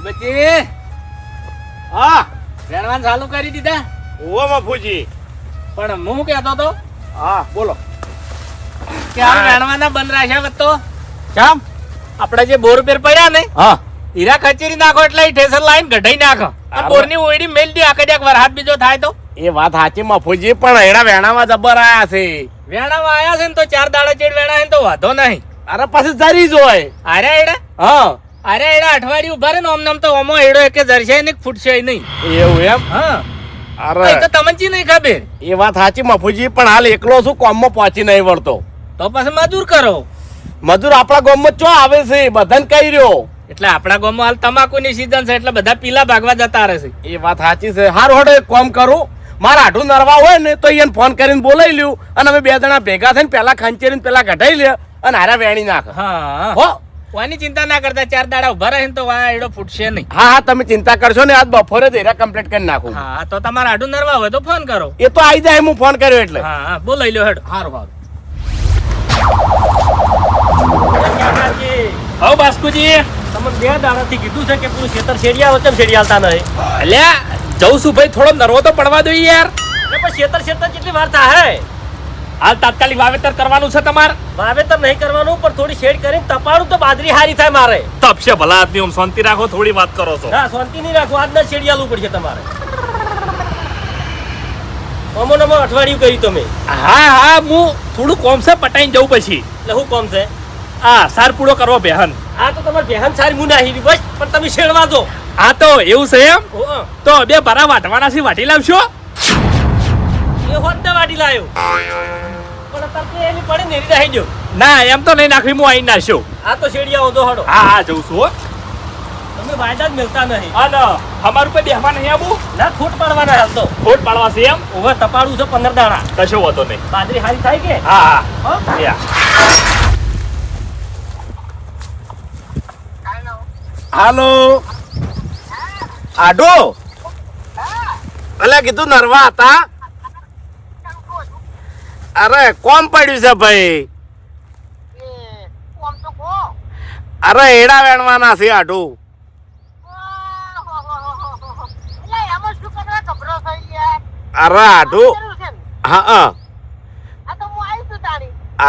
ભૂપતજી હા વેણવાન ચાલુ કરી દીધા? ઓ મફુજી. પણ હું કહેતો તો હા બોલો. કે આ વેણવાના બંધ રાખ્યા વત્તો કેમ? આપણે જે બોર પેર પડ્યા ને હા હીરા કચેરી નાખો એટલે ઠેસર લાઈન ગઢાઈ નાખો. આ બોરની ઓયડી મેલ દી આખે એક વરહાદ બીજો થાય તો એ વાત સાચી મફુજી, પણ એના વેણામાં જબર આયા છે. વેણામાં આયા છે ને તો 4 દાડા ચેડ વેણા છે ને તો વાંધો નહીં. અરે પછી જરી જ હોય. અરે એડા હા અરે એડા અઠવાડિયું ઉભા રહે ને ઓમ નામ તો ઓમો એડો એકે જરશે ને ફૂટશે નહીં. એવું એમ? હા અરે એ તો તમને જ નહીં ખબર. એ વાત સાચી મફુજી, પણ હાલ એકલો શું કોમમાં પહોંચી નહીં વળતો. તો પછી મજૂર કરો. મજૂર આપણા ગામમાં ચો આવે છે, બધાને કહી રહ્યો. એટલે આપણા ગામમાં હાલ તમાકુની સીઝન છે એટલે બધા પીલા ભાગવા જતા રહેશે. એ વાત સાચી છે. હારું હડો એક કામ કરું, મારા આઠું નરવા હોય ને તો એને ફોન કરીને બોલાવી લ્યું અને અમે 2 જણા ભેગા થઈને પેલા ખંચેરીને પેલા કઢાઈ લે અને હારા વેણી નાખ. હા હો કોની ચિંતા ના કરતા 4 દાડા ઉભા રહે ને તો આ એડો ફૂટશે નહીં. હા હા તમે ચિંતા કરશો ને, આજ બપોરે જ એરા કમ્પ્લીટ કરી નાખું. હા તો તમારા આડું નરવા હોય તો ફોન કરો. એ તો આવી જાય, હું ફોન કર્યો એટલે. હા હા બોલાઈ લ્યો હેડ. સારું સારું. હો બાસ્કુજી તમને 2 દાડાથી કીધું છે કે પેલું ખેતર શેડિયા વચ્ચે શેડિયાલતા નહીં. અલ્યા જઉં છું ભાઈ, થોડો નરવો તો પડવા દો યાર. પણ ખેતર કેટલી વાર થાય? હાલ તાત્કાલિક વાવેતર કરવાનું છે તમારે. વાવેતર નહીં કરવાનું, પણ થોડી શેડ કરીને તપાડું તો બાજરી હારી થાય મારે. તપશે ભલા આદમી, ઓમ શાંતિ રાખો, થોડી વાત કરો છો. હા શાંતિ નહીં રાખો, આજના શેડિયાલું પડશે તમારે. અમો નમો અઠવાડિયું કર્યું તમે. હા હા હું થોડું કોમ છે પટાઈને જવું પછી. એટલે શું કોમ છે? આ સાર પૂરો કરવો બેહન. આ તો તમારે બેહન સારી મું નાહી બસ, પણ તમે શેડવા દો. આ તો એવું છે એમ? ઓહ, તો 2 ભરા વાટવાના છે, વાટી લાવશો? એ હોત ને વાટી લાયો. પણ અત્યારે એની પડી ને નાહી દો. ના એમ તો નહીં નાખવી, હું આઈ નાખ્યો. આ તો શેડિયા હોતો હડો. હા હા જઉં છું હો. તમે વાયદા જ મિલતા નહીં. અને અમારું પર બેહવા નહીં આવું? ના ખોટ પાડવાના હાલ તો. ખોટ પાડવા છે એમ? ઓવે તપાડું છે 15 દાણા. કશો હોતો નહીં. બાજરી હારી થાય કે? હા હા હો? યા. હાલો આડો. અલ્યા કીધું નરવા હતા. અરે કોમ પડ્યું છે ભાઈ. અરે એડા વેણવાના છે આડું. અરે આડું. હા હા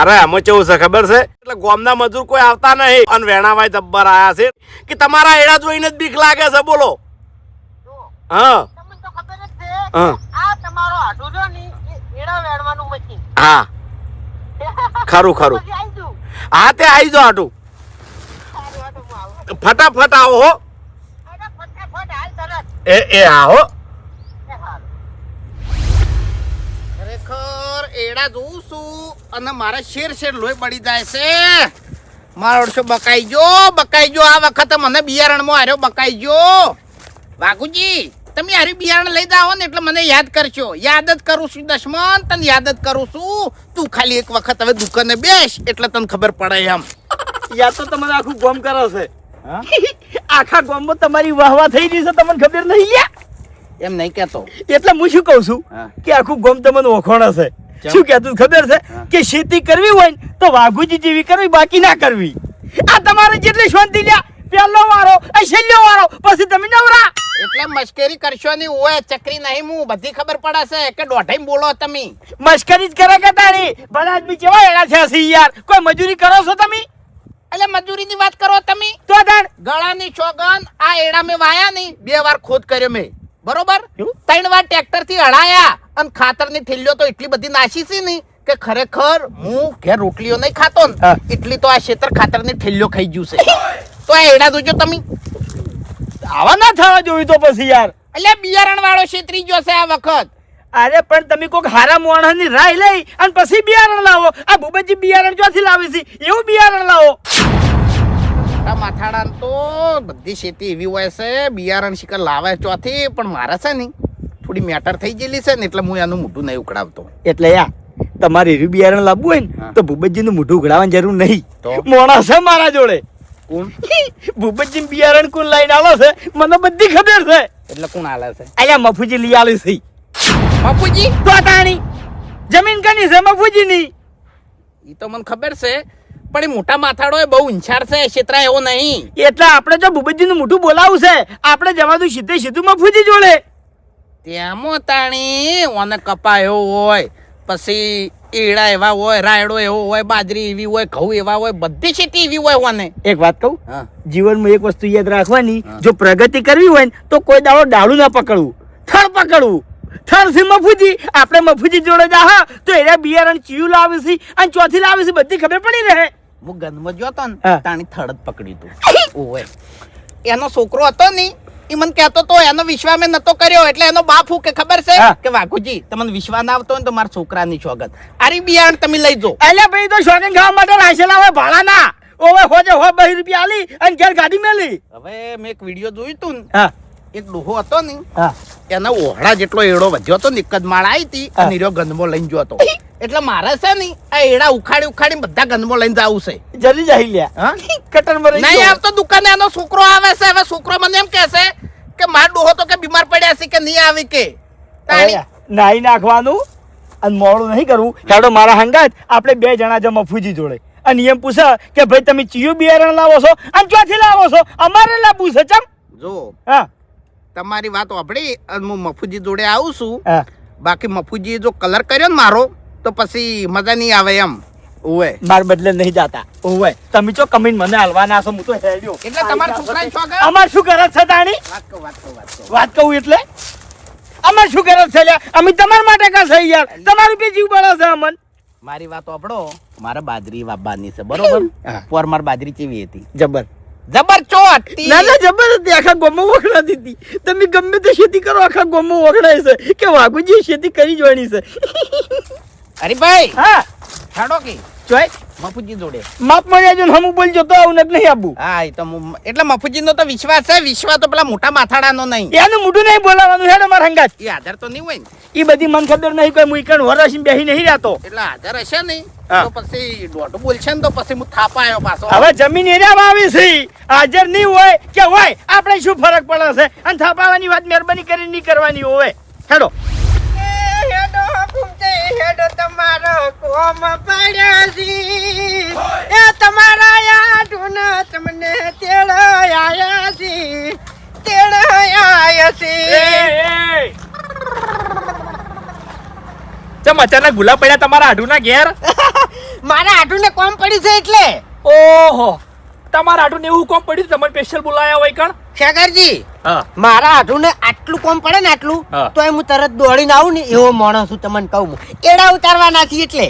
અરે આમાં કેવું છે ખબર છે, એટલે ગામના મજૂર કોઈ આવતા નહીં અને વેણાભાઈ જબ્બર આયા છે કે તમારા એડા જોઈને જ બીક લાગે છે. બોલો. હા હા હા ખરું ખરું. હા તે આવી જાઓ આટું. ફટાફટ આવો હો. એ હા હો. ખરેખર એડા જોઉં છું અને મારા શેર લોહી પડી જાય છે. મારો ઓળશો બકાઈ ગયો. આ વખતે મને બિયારણમાં હાર્યો બકાઈ ગયો. વાઘુજી તમે હારી બિયારણ લઈ જાઓ ને એટલે મને યાદ કરશો. યાદ જ કરું છું દશમન, તને યાદ જ કરું છું. તું ખાલી એક વખત હવે દુકાને બેસ એટલે તને ખબર પડે એમ. યાદ તો તમારે આખું ગોમ કરો છે. આખા ગોમમાં તમારી વાહવા થઈ રહી છે, તમને ખબર નહીં લ્યા. એમ નહીં કેતો. એટલે હું શું કહું છું કે આખું ગોમ તમને ઓળખોણ છે. શું કહેતું ખબર છે કે ખેતી કરવી હોય ને તો વાઘુજી જેવી કરવી, બાકી ના કરવી. આ તમારે જેટલી શાંતિ લ્યા, પહેલો વારો છેલ્લો વારો, પછી તમે નવરા. એટલે મશ્કરી કરશો નહીં. ઓય ચકરી નહીં, હું બધી ખબર પડે છે કે દોઢાઈ બોલો તમે. મશ્કરી જ કરે કે તારી ભલા આદમી કેવા એડા છે યાર. કોઈ મજૂરી કરો છો તમે? એટલે મજૂરીની વાત કરો તમે તો તાણ ગળાની ચોગન. આ એડા મેં વાયા નહીં, 2 વાર ખોદ કર્યો મેં, બરોબર? 3 વાર ટ્રેક્ટર થી હડાયા અને ખાતરની થેલીઓ તો એટલી બધી નાસી છે ને કે ખરેખર હું ઘેર રોટલીઓ નહીં ખાતો ને એટલી તો આ ખેતર ખાતરની થેલીઓ ખાઈ ગયું છે. તો આ એડા જોજો તમે. આવા ના થવા જોયું તો પછી યાર. એટલે બિયારણ વાળો છેતરી ગયો છે આ વખત. અરે પણ તમે કોઈક હારા મોણસની રાહ લઈ અને પછી બિયારણ લાવો. આ ભૂપતજી બિયારણ ક્યાંથી લાવે છે? એવું બિયારણ લાવો. માથાડા તો બધી ખેતી એવી હોય છે, બિયારણ શિકર લાવે ચોથી. પણ મારે છે ને થોડી મેટર થઈ ગયેલી છે ને એટલે હું એનું મોઢું નહીં ઉકળાવતો. એટલે યાર તમારે એવી બિયારણ લાવવું હોય ને તો ભૂપતજીનું મોઢું ઉઘડાવવાની જરૂર નહીં. તો મોણસ છે મારા જોડે. કોણ? ભૂપતજી બિયારણ કોણ લઈને આલો છે મને બધી ખબર છે. એટલે કોણ આલે છે? અહીંયા મફુજી લઈ આલી છે. બાપુજી તો તાણી જમીન કની છે મફુજીની. ઈ તો મને ખબર છે, પણ એ મોટા માથાડો એ બહુ હિંસાર છે, છેતરા એવો નહીં. એટલે આપણે જો ભૂપતજીનું મોઢું બોલાવું છે, આપણે જવાનું સીધે સીધું મફુજી જોડે. તેમાં તાણી ઓને કપાયો હોય, પછી એડા એવા હોય, રાયડો એવો હોય, બાજરી એવી હોય, ઘઉં એવા હોય, બધી ખેતી એવી હોય ઓને. એક વાત કહું, હા જીવનમાં એક વસ્તુ યાદ રાખવાની, જો પ્રગતિ કરવી હોય ને તો કોઈ દાડો ડાળું ના પકડવું, થડ પકડવું. થડ થી મફુજી, આપણે મફુજી જોડે જા તો એના બિયારણ ચિયું લાવે છે અને ચોથી લાવે છે બધી ખબર પડી રહે. હું ગંદમાં જોતો ને હા. તાણી થડ જ પકડ્યું તું. ઓય એનો છોકરો હતો ને, એ મને કહેતો તો એનો વિશ્વાસ મેં નતો કર્યો, એટલે એનો બાપ હું કે ખબર છે હા. કે વાઘુજી તમને વિશ્વાસ ના આવતો હોય ને તો મારા છોકરાની સોગત આરી બિયારણ તમે લઈ જો. એટલે ભાઈ તો શોખીન ખાવા માટે રાશેલા હોય ભાડા ના ઓવે હોજે હો 2 રૂપિયા આલી અને ઘેર ગાડી મેલી. હવે મેં એક વિડીયો જોયું તું ને, હા એક ડોહો હતો ને, હા એના ઓહળા જેટલો એડો વધ્યો હતો ને, એક જ માળ આવી હતી અને એરો ગંદમો લઈને ગયો હતો. એટલે મારે છે ને આ એડા ઉખાડી બધા ગંદમો લઈને જવું છે. જલ્દી જઈ લ્યા. હા કટર મરે નહીં આવતો દુકાને, એનો છોકરો આવે છે. હવે છોકરો મને એમ કહે છે કે માર ડોહો તો કે બીમાર પડ્યા છે કે નહીં આવી કે તાણી. નાઈ નાખવાનું અને મોડું નહીં કરવું. હેડો મારા હંગાત આપણે 2 જણા જ મફુજી જોડે અને એમ પૂછે કે ભાઈ તમે ચિયું બિયારણ લાવો છો અને ચોથી લાવો છો, અમારે લાવવું છે. ચમ જો હા તમારી વાત સાંભળી અને હું મફુજી જોડે આવું છું. હા બાકી મફુજી જો કલર કર્યો ને મારો તો પછી મજા નહીં આવે એમ. ઓવે માર બદલે નહીં જાતા. ઓવે તમે ચો કમીન મને હલવાના છો, હું તો હેડ્યો. એટલે તમારા છોકરાને શોખ આવે? અમાર શું કરે છે તાણી? વાત કહું એટલે અમાર શું કરે છે લ્યા? અમે તમારા માટે કા છે યાર? તમારું બે જીવ બળે છે અમન. મારી વાત સાંભળો, મારે બાજરી વાવવાની છે બરોબર. હા. પર માર બાજરી કેવી હતી? જબર. જબર ચોટ. ના ના જબર હતી, આખા ગોમો વખણાતી હતી. તમે ગમે તે ખેતી કરો આખા ગોમો વખણાય છે કે વાઘુજી ખેતી કરી જોવાની છે. અરે ભાઈ હા છાડો કે ચોય મફુજી જોડે માપ મળી જો હમું બોલજો તો આવું નથી આબુ. હા એ તો એટલે મફુજી નો તો વિશ્વાસ છે. વિશ્વાસ તો પેલા મોટા માથાડાનો નહીં. એનું મોઢું નહીં બોલાવાનું. હેડો મારા હંગાત. એ આધાર તો નહીં હોય ને. એ બધી મને ખબર નહીં, કોઈ મુઈકણ વરસીને બેહી નહીં રહેતો. એટલે આધાર હશે નહીં હા. તો પછી દોઢ બોલશે ને તો પછી હું થાપા આવ્યો પાછો. હવે જમીન એરિયામાં આવી છે, હાજર નહીં હોય કે હોય આપણે શું ફરક પડે છે? અને થાપાવાની વાત મહેરબાની કરીને નહીં કરવાની હોય. હેડો હેડો ઘૂમતે હેડો તમારો કોમ પડ્યા છી, એ તમારા યાદુન તમને તેડ આયા છી, તેડ આયા છી. ચમ અચાનક ભૂલા પડ્યા તમારા આઢુના ઘેર? મારા આટુને કોમ પડી છે એટલે. ઓહો, તમારા આઢુને એવું કોમ પડ્યું તમને સ્પેશિયલ બોલાયા હોય કણ? શેખરજી હા મારા આટુને આટલું કોમ પડે ને આટલું હા. તો હું તરત દોડીને આવું ને એવો માણસ હું તમને કહું હું. એડા ઉતારવાના છીએ એટલે.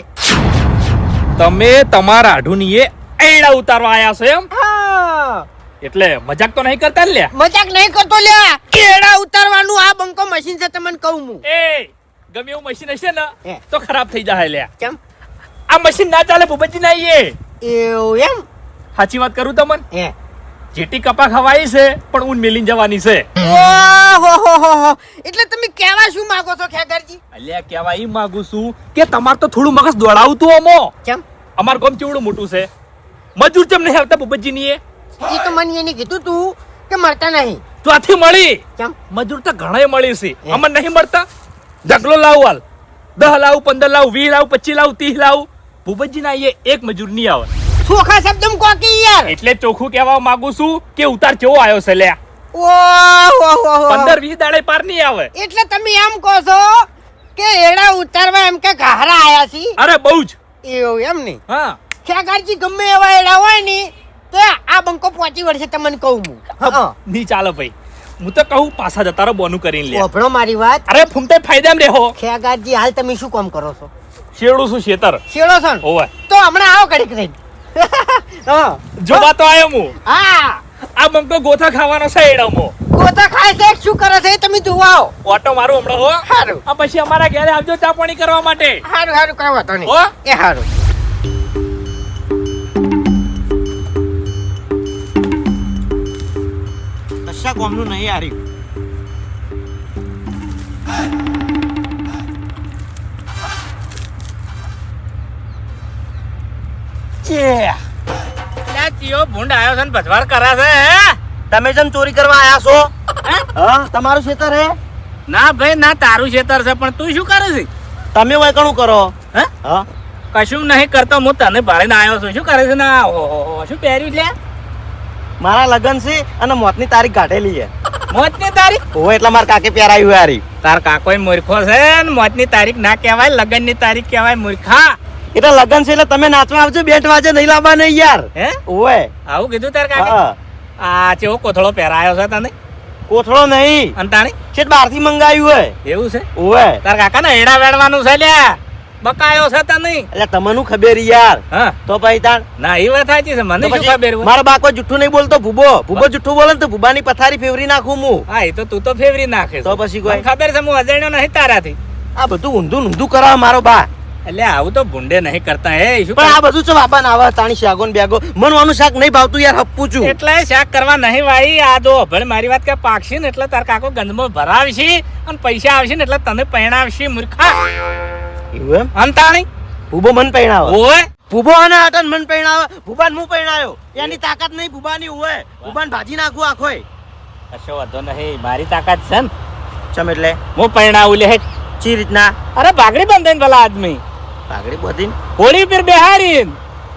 તમે તમારા આઢુની એ એડા ઉતારવા આયા છો એમ? હા એટલે મજાક તો નહીં કરતા ને લ્યા? મજાક નહીં કરતો લ્યા. એડા ઉતારવાનું આ બંકો મશીન છે તમને કહું હું. એ ગમે એવું મશીન હશે ને હે. તો ખરાબ થઈ જાય લ્યા. કેમ આ મશીન ના ચાલે ભૂપતજી ના એ. એવું એમ? સાચી વાત કરું તમને, હે જેટી કપા ખવાઈ છે પણ ઊન મેલીને જવાની છે. ઓહોહોહો. એટલે તમે કહેવા શું માંગો છો ખેગરજી? અલ્યા કહેવા ઈ માંગુ છું કે તમાર તો થોડું મગજ દોડાવતું અમો. કેમ? અમાર ગામ કેવડું મોટું છે, મજૂર કેમ નહીં આવતા ભૂપતજી ની? એ તો મને એને કીધું તું કે મળતા નહીં. ચોથી મળી કેમ? મજૂર તો ઘણાય મળી છે, હે. અમને નહીં મળતા. ઢગલો લાવું હાલ, 10 લાવું, 15 લાવું, 20 લાવું, 25 લાવું, 30 લાવું. ભૂપતજી ના એક મજૂર નહીં આવે. ચોખા શબ્દમ કોકી યાર. એટલે ચોખ્ખું કહેવા માંગુ છું કે ઉતાર કેવો આવ્યો છે લ્યા. ઓહોહોહો. 15-20 દાડે પાર નહીં આવે. એટલે તમે એમ કહો છો કે એડા ઉતારવા એમ કે ઘારા આયા છી? અરે બહુ જ. એવું એમ નહીં? હા ખેગરજી ગમે એવા એડા હોય ને તો આ બંકો પહોંચી વળશે તમને કહું હું. હા નહીં ચાલે ભાઈ, હું તો કહું પાછા જતા રહો બોનું કરીને લે. ઓભળો મારી વાત. અરે ફૂમતે ફાયદામાં રહેવો. ખેગરજી હાલ તમે શું કામ કરો છો? શેડું છું શેતર. શેડો છો ને? ઓવે તો હમણાં આવો કડીક રહીને. હા જોવા તો આવ્યો હું. હા આ બંકો ગોથા ખાવાનો છે એડામાં. ગોતા ખાય છે શું કરે છે એ તમે જોવા આવો. ઓટો મારું હમણાં હો. હારું આ પછી અમારા ઘરે આવજો ચા પાણી કરવા માટે. હારું હારું કઈ વાતો નહીં. હો એ હારું. કશા કોમનું નહીં હાર્યું. લ્યા ચિયો ભૂંડ આવ્યો છે ને ભજવાડ કરે છે હે? તમે જેમ ચોરી કરવા આયા છો? હા તમારું ખેતર હે? ના ભાઈ ના, તારું ખેતર છે પણ તું શું કરે છે? તમે વૈકણું કરો? હે? હા કશું નહીં કરતો, હું તને ભાળીને આવ્યો છું. શું કરે છે ને? ઓહો, શું પહેર્યું લે? મારા લગન છે અને મોતની તારીખ કાઢેલી છે. મોતની તારીખ? ઓય એટલે મારા કાકે પહેરાયું હારી. તાર કાકોય મૂર્ખો છે ને, મોતની તારીખ ના કહેવાય, લગનની તારીખ કહેવાય. મૂર્ખા. એટલે લગન છે એટલે તમે નાચવા આવજો, બેટ વાજે નહીં લાવવા નહીં યાર. હે? ઓય આવું કીધું તાર કાકે? હા. આ ચેવો કોથળો પહેરાયો છે તને? કોથળો નહીં, અને તાણી છેટ બહારથી મંગાવ્યું હોય. એવું છે? ઓય તાર કાકા ને એડા વેડવાનું છે લ્યા, બકાયો છે તને? એટલે તમને ખબર યાર. હા તો પછી તાણ ના, એ વાત સાચી છે, મને તો શું પછી ખબર હોય? મારા બાકો જુઠ્ઠું નહીં બોલતો. ભૂબો જુઠ્ઠું બોલે ને તો ભૂબાની પથારી ફેવરી નાખું હું. હા, એ તો તું તો ફેવરી નાખે તો પછી કોઈ? મને ખબર છે, હું અજાણ્યો નહીં તારાથી. આ બધું ઊંધું કરાવે મારો બા. એટલે આવું તો ભૂંડે નહીં કરતા. હે શું પણ આ બધું તો બાપા ના આવે તાણી શાકો ને બેગો. મને આનું શાક નહીં ભાવતું યાર, હપ્પું છું. એટલે શાક કરવા નહીં ભાઈ. આ જો ભલે મારી વાત કે પાકશે ને એટલે તાર કાકો ગંધમાં ભરાવશે અને પૈસા આવશે ને એટલે તને પહેણાવશે. મૂર્ખા. એવું એમ? અંતાણી ભૂબો મન પૈણાવે. ઓય ભૂબો અને આટન મન પૈણાવે. ભૂબાન હું પૈણાયો. એની તાકાત નહીં ભૂબાની હોય. ભૂબાન ભાજી નાખું આખોય. કશો વાંધો નહીં, મારી તાકાત છે ને. ચમ એટલે હું પહેણાવું લે. ચી રીતના? અરે પાઘડી બંધાઈને ભલા આદમી પાઘડી બધીને હોળી પર બેહારી.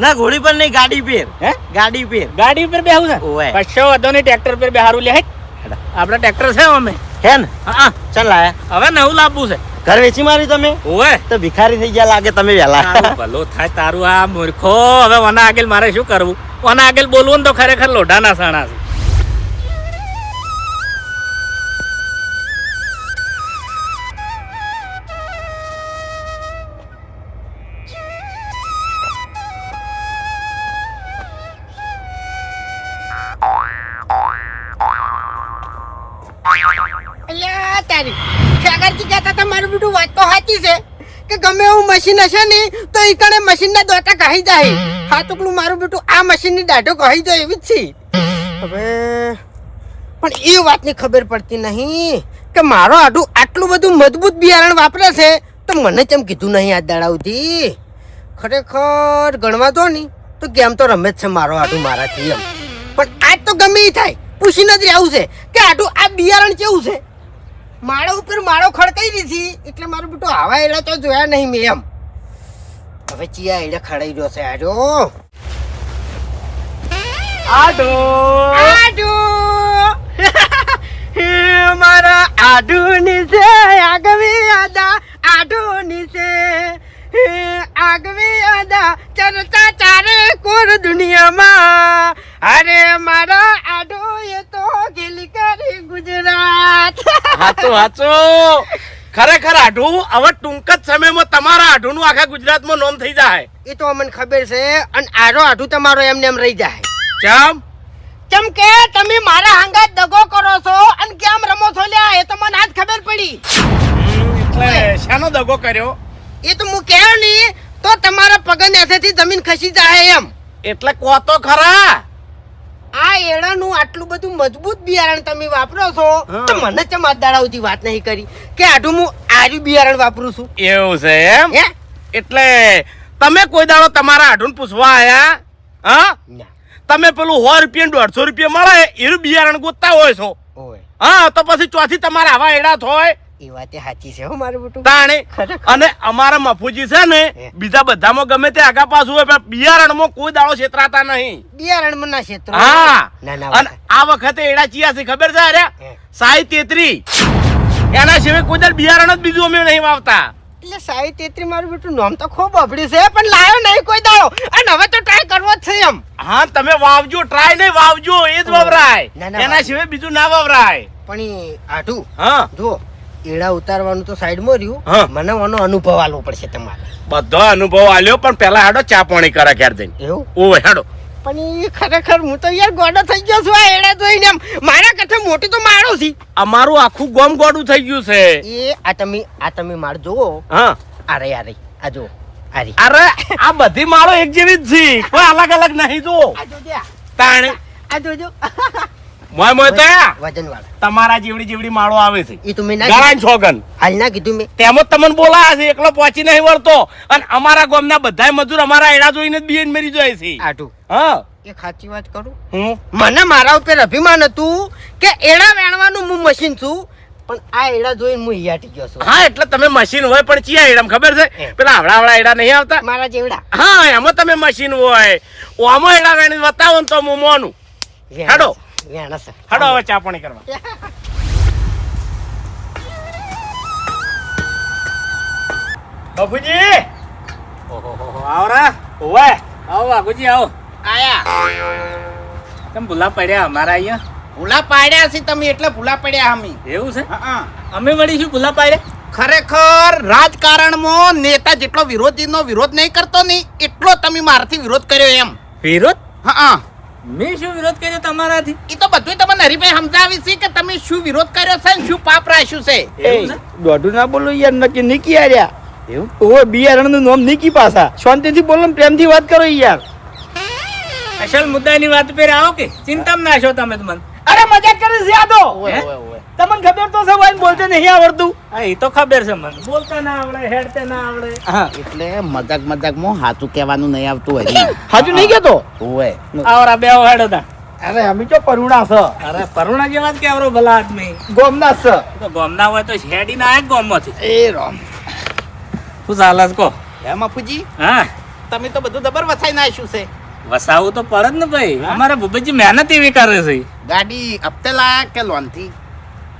ના ઘોડી પર નહીં, ગાડી પર. હે? ગાડી પર. ગાડી ઉપર બેહું છે? ઓય. કશો વાંધો નહીં, ટ્રેક્ટર પર બેહારું લે. આપડે ટ્રેક્ટર છે અમે. હે ને? હા, ચાલ લાયા. હવે નવું લાવવું છે. ઘર વેચી મારી તમે? ઓય તો ભિખારી થઈ ગયા લાગે તમે વહેલા. તારું ભલું થાય તારું. આ મૂર્ખો, હવે ઓના આગળ મારે શું કરવું? ઓના આગળ બોલવું ને તો ખરેખર લોઢાના સાણા છે. અલ્યા તારી સાગરજી કહેતા હતા મારું બેટું વાત તો સાચી છે કે ગમે એવું મશીન હશે ને તો ઈ કણે મશીનના દોટા કહી જાય. હા ટુકડું મારું બેટું આ મશીનની દાઢો કહી જાય એવી જ છે. હવે પણ એ વાતની ખબર પડતી નહીં કે મારો આડું આટલું બધું મજબૂત બિયારણ વાપરે છે તો મને કેમ કીધું નહીં આ દાડાવથી. ખરેખર ગણવા દો ને તો ગેમ તો રમે જ છે મારો આડું મારાથી એમ. પણ આજ તો ગમે એ થાય પૂછીને જ રહેવું છે કે આટલું આ બિયારણ કેવું છે. માળો ઉપર માળો ખડકાઈ દીધી એટલે મારું બેટું હવા એડા તો જોયા નહીં મેં એમ. હવે ચિયા એડા ખડાઈ રહ્યો છે આજો આડો આડો મારા આડુ નીચે આગવી આદા આડુ નીચે આગવી આદા ચરતા ચારે કોર દુનિયામાં. અરે મારા આડો એ તો ગેલી કરી ગુજરાત. હાચું ખરેખર આઢું હવે ટૂંક જ સમયમાં તમારા આઢું નું આખા ગુજરાતમાં નામ થઈ જાય. એ તો અમને ખબર છે અને આડો આઢું તમારો એમને એમ રહી જાય. કેમ? કેમ કે તમે મારા હાંગાત દગો કરો છો અને કેમ રમો છો લ્યા એ તો મને આજ ખબર પડી. એટલે શાનો દગો કર્યો? એ તો હું કહ્યું નહીં તો તમારા પગ નેસેથી જમીન ખસી જાય એમ. એટલે કહો તો ખરા. આ એડાનું આટલું બધું મજબૂત બિયારણ તમે વાપરો છો તો મને ચમ આજ દાડાઓથી વાત નહીં કરી કે આટલું હું આર્યું બિયારણ વાપરું છું. એવું છે એમ? હે? એટલે તમે કોઈ દાડો તમારા આઢું પૂછવા આયા? હા, ના. તમે પેલું 100 રૂપિયા 150 રૂપિયા મળે એનું બિયારણ ગોતતા હોય છો. ઓય હા, તો પછી ચોથી તમારા આવા એડા થાય એ વાત સાચી છે હો મારું બેટું. તાણે. ખરેખર. અને અમારા મફુજી છે ને બીજા બધામાં ગમે તે આગા પાછું હોય પણ બિયારણમાં કોઈ દાડો છેતરાતા નહીં. બિયારણમાં ના ક્ષેત્ર. હા, ના ના અને આ વખતે એડા ચિયા છે ખબર છે? અરે હે. 63 એના સિવાય કોઈ દાડ બિયારણ જ બીજું અમે નહીં વાવતા. એટલે 63 મારું બેટું નામ તો ખૂબ અભડ્યું છે પણ લાયો નહીં કોઈ દાડો અને હવે તો ટ્રાય કરવો જ છે એમ. હા, તમે વાવજો, ટ્રાય નહીં વાવજો, એ જ વવરાય. ના, ના, એના સિવાય બીજું ના વવરાય. પણ એ આઢું હા, જો એડા ઉતારવાનું તો સાઈડમાં રહ્યું. હા. મને આનો અનુભવ આલવો પડશે તમારે. બધો અનુભવ આલ્યો પણ પેલા હાડો ચા પાણી કરે ઘેર જઈને. એવું? ઓય હાડો. પણ એ ખરેખર હું તો યાર ગોડો થઈ ગયો છું આ એડા જોઈને એમ. મારા કરતા મોટી તો માળો છે. અમારું આખું ગોમ ગોડું થઈ ગયું છે. એ આ તમે માળ જોવો. હા, આ આ જો આ રી. અરે આ બધી માળો એક જેવી જ છે, કોઈ અલગ અલગ નહીં. જો આ જો દે તાણે આ જોજો મોય મોય તો વજન વાળા તમારા જેવડી માળો આવે છે એ તો મેં ના ગળાન છોગન હાલ ના કીધું મેં. તેમ જ તમને બોલાયા છે, એકલો પહોંચી નહીં વળતો. અને અમારા ગામના બધાય મજૂર અમારા એડા જોઈને જ બીએન મરી જાય છે. આટું હા, એ સાચી વાત કરું. હું મને મારા ઉપર અભિમાન હતું કે એડા વેણવાનું હું મશીન છું પણ આ એડા જોઈને હું હિયાટી ગયો છું હા એટલે તમે મશીન હોય પણ ચિયા એડામ ખબર છે પેલા આવડા એડા નહીં આવતા મારા જેવડા હા એમાં તમે મશીન હોય ઓમાં એડા વેણી બતાવો ને તો હું મોનું હેડો વેણા છે હેડો હવે ચા પાણી કરવા બાપુજી આવરા ઓવે આવો વાઘુજી આવો આયા તમે ભૂલા પડ્યા અમારા અહીંયા ભૂલા પાડ્યા છે તમે એટલે ભૂલા પડ્યા અમે એવું છે હા અમે વળી શું ભૂલા પાડ્યા ખરેખર રાજકારણમાં નેતા જેટલો વિરોધીનો વિરોધ નહીં કરતો ને એટલો તમે મારાથી વિરોધ કર્યો એમ વિરોધ હા મેં શું વિરોધ કર્યો તમારાથી એ તો બધું તમને હરીભાઈ સમજાવી છે કે તમે શું વિરોધ કર્યો છે ને શું પાપ રાખ્યું છે એવું છે? દોઢું ના બોલો યાર નક્કી નીકી આર્યા એવું ઓવે બિયારણ નું નામ નીકી પાછા શાંતિથી બોલો ને પ્રેમથી વાત કરો યાર અસલ મુદ્દાની વાત પર આવો કે ચિંતા ના છો તમે મને અરે મજાક કરે છે આ તો ઓય, ઓય, ઓય. તમને ખબર તો છે ભાઈ બોલતે નહીં આવડતું હા એ તો ખબર છે મને બોલતા ના આવડે હેડતે ના આવડે હા એટલે મજાકમાં હાચું કહેવાનું નહીં આવતું હજી હાજુ નહીં કેતો ઓય આવરા બે હેડો તા અરે અમે તો પરુણા છે અરે પરુણા જેવા જ કે આવરો ભલા આદમી ગોમના છે તો ગોમના હોય તો હેડી ના આવે ગોમમાંથી એ રામ શું ચાલે છે કહો હે મફુજી હા તમે તો બધું દબર વસાઈ નાખ્યું છે વસાવું તો પડે જ ને ભાઈ અમારા ભૂપતજી મહેનત એવી કરે છે ગાડી હપ્તે લાયા કે લોન થી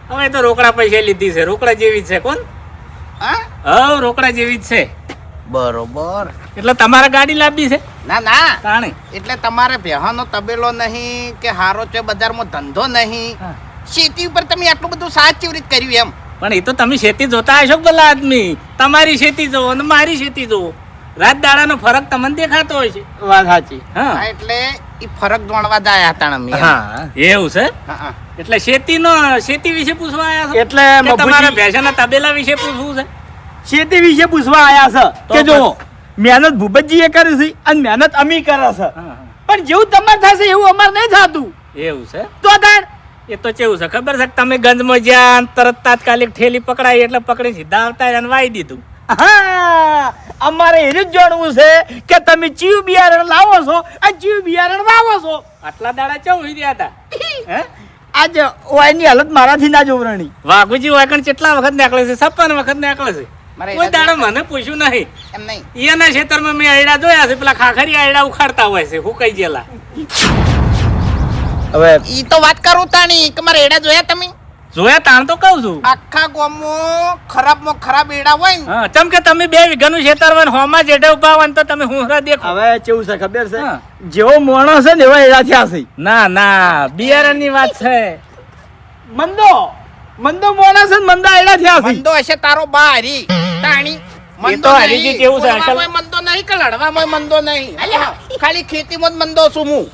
હવે તો રોકડા પૈસા લીધી છે રોકડા જેવી જ છે કોણ હા હવ રોકડા જેવી જ છે બરોબર એટલે તમારે ગાડી લાવવી છે ના ના તાણે એટલે તમારે ભેહાનો તબેલો નહીં કે હારો છે બજારમાં ધંધો નહીં હા. ખેતી ઉપર તમે આટલું બધું સાચી રીતે કર્યું એમ પણ એ તો તમે ખેતી જોતા હશો કે ભલા આદમી તમારી ખેતી જોવો અને મારી ખેતી જોવો રાત દાડાનો ફરક તમને દેખાતો હોય છે વાત સાચી હા, હા એટલે એ ફરક જાણવા જાય હતા અમે એમ. હા એવું છે હા, હા. એટલે ખેતી વિશે પૂછવા આયા છો એટલે કે તમારા મફુજી ભેંસાના તબેલા વિશે પૂછવું છે ખેતી વિશે પૂછવા આયા છે તો કે જો બસ. મહેનત ભૂપતજીએ કરી છે અને મહેનત અમી કરે છે હા, હા. પણ જેવું તમારે થશે એવું અમારે નહીં થતું એવું છે તો તાર એ તો કેવું છે ખબર છે કે તમે ગંજમાં જ્યાં તરત તાત્કાલિક ઠેલી પકડાઈ એટલે પકડી સીધા આવતા રહ્યા અને વાઈ દીધું હા અમારે એ જ જાણવું છે કે તમે ચીવ બિયારણ લાવો છો અને ચીવ બિયારણ વાવો છો આટલા દાડા ચા ઉઈ રહ્યા હતા હે આજ ઓયની હાલત મારાથી ના જોવરણી વાઘુજી વાકણ કેટલા વખત નીકળે છે 56 વખત નીકળે છે મારે કોઈ એડા દાડો મને પૂછ્યું નહીં એમ નહીં એના ખેતરમાં મેં આયડા જોયા છે પેલા ખાખરી આયડા ઉખાડતા હોય છે હુકાઈ ગયેલા હવે ઈ તો વાત કરું તાણી કે મારે એડા જોયા તમે જોયા તાણ તો કહું છું આખા ગામમાં ખરાબમાં ખરાબ એડા હોય ને હા ચમ કે તમે 2 વીઘાનું ખેતર હોય ને હોમાં જેઠે ઉભા હોય ને તો તમે હુંરા દેખો હવે કેવું છે ખબર છે હા. જેવો માણસ છે ને એવા એડા થયા છે ના ના બિયારણની વાત છે મંદો માણસ છે ને મંદા એડા થયા છે મંદો હશે તારો બા હરી તાણી એ તો હરીજી કેવું છે, અસલ- બોલવામાં મંદો નહીં કે લડવામાં મંદો નહીં અલ્યા, ખાલી ખેતીમાં જ મંદો છું હું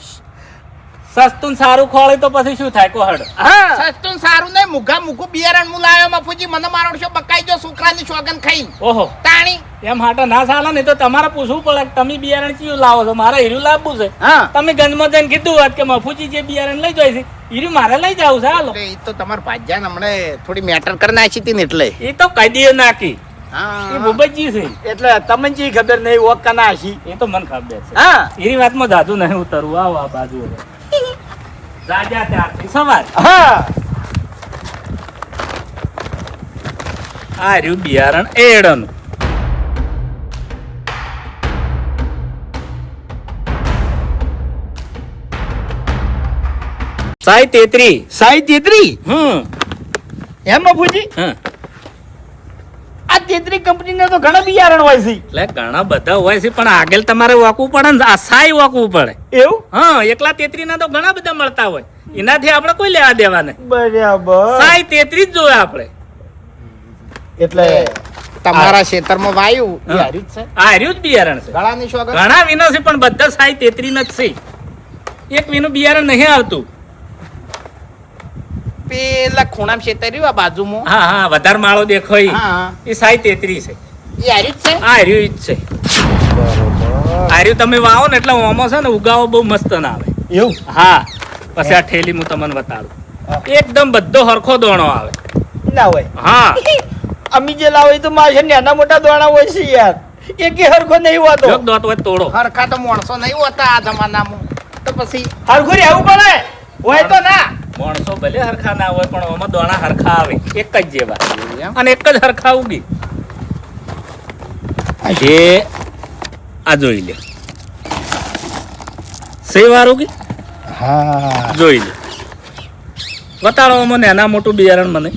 સસ્તું ને સારું ખોળે તો પછી શું થાય કોહડ હા સસ્તું ને સારું નહીં મુઘા મુઘું બિયારણ હું લાવ્યો મફુજી મને મારો છો બકાઈ જો છોકરાની સોગન ખાઈને ઓહો તાણી એમ હાટા ના ચાલે ને તો તમારે પૂછવું પડે કે તમે બિયારણ કયું લાવો છો મારે હીરું લાવવું છે હા તમે ગંજમાં જઈને કીધું હોત કે મફુજી જે બિયારણ લઈ જાય છે હીરું મારે લઈ જાવ છે હાલો એટલે એ તો તમારા ભાજ્યા હમણે થોડી મેટર કરી નાખી હતી ને એટલે એ તો કઈ દે નાખી એ હા ભૂપતજી છે એટલે તમને જે ખબર નહીં ઓક કના હશી એ તો મને ખબર છે હા એની વાતમાં જાજુ નહીં ઉતરવું આવો આ બાજુ હવે રાજા ત્યારથી સવાર હા આ રહ્યું બિયારણ એડનું સાઈ તેત્રી સાઈ તેત્રી એમ બાપુજી હમ આ તેત્રી કંપનીના તો ઘણા બિયારણ હોય છે એટલે ઘણા બધા હોય છે પણ આગળ તમારે વાકવું પડે ને આ સાઈ વાકવું પડે એવું હા એકલા તેત્રી ના તો ઘણા બધા મળતા હોય એનાથી આપણે કોઈ લેવા દેવા નહીં બરાબર સાઈ તેત્રી જ જોવે આપણે એટલે તમારા ખેતરમાં વાયુ એ હા. હાર્યું જ છે આ રહ્યું જ બિયારણ છે ગળાની સોગન ઘણા વિનો છે પણ બધા સાઈ તેત્રી જ છે એક વિનું બિયારણ નહીં આવતું પેલા ખૂણામાં ખેતર રહ્યું આ બાજુમાં હા હા વધારે માળો દેખો ઈ. હા એ સાઈ તેત્રી છે એ હાર્યું જ છે આ રહ્યું ઈ જ છે આ રહ્યું તમે વાવો ને એટલે ઓમો છે ને ઉગાવો બહુ મસ્ત ના આવે એવું હા પછી આ ઠેલી હું તમને બતાડું એકદમ બધો હરખો દોણો આવે ના હોય હા અમી જે લાવો એ તો મારે નાના મોટા દોણા હોય છે યાર એકે હરખો નહીં હોતો જો દોત હોય તોડો હરખા તો માણસો નહીં હોતા આ જમાનામાં તો પછી હરખું રહેવું પડે હોય તો ના માણસો ભલે હરખા ના હોય પણ આમાં દોણા હરખા આવે એક જ જેવા એમ? અને એક જ હરખા ઉગી એ આ જોઈ લે સેવારું કે હા જોઈ લે બતાડો આમાં નાના મોટું બિયારણ મને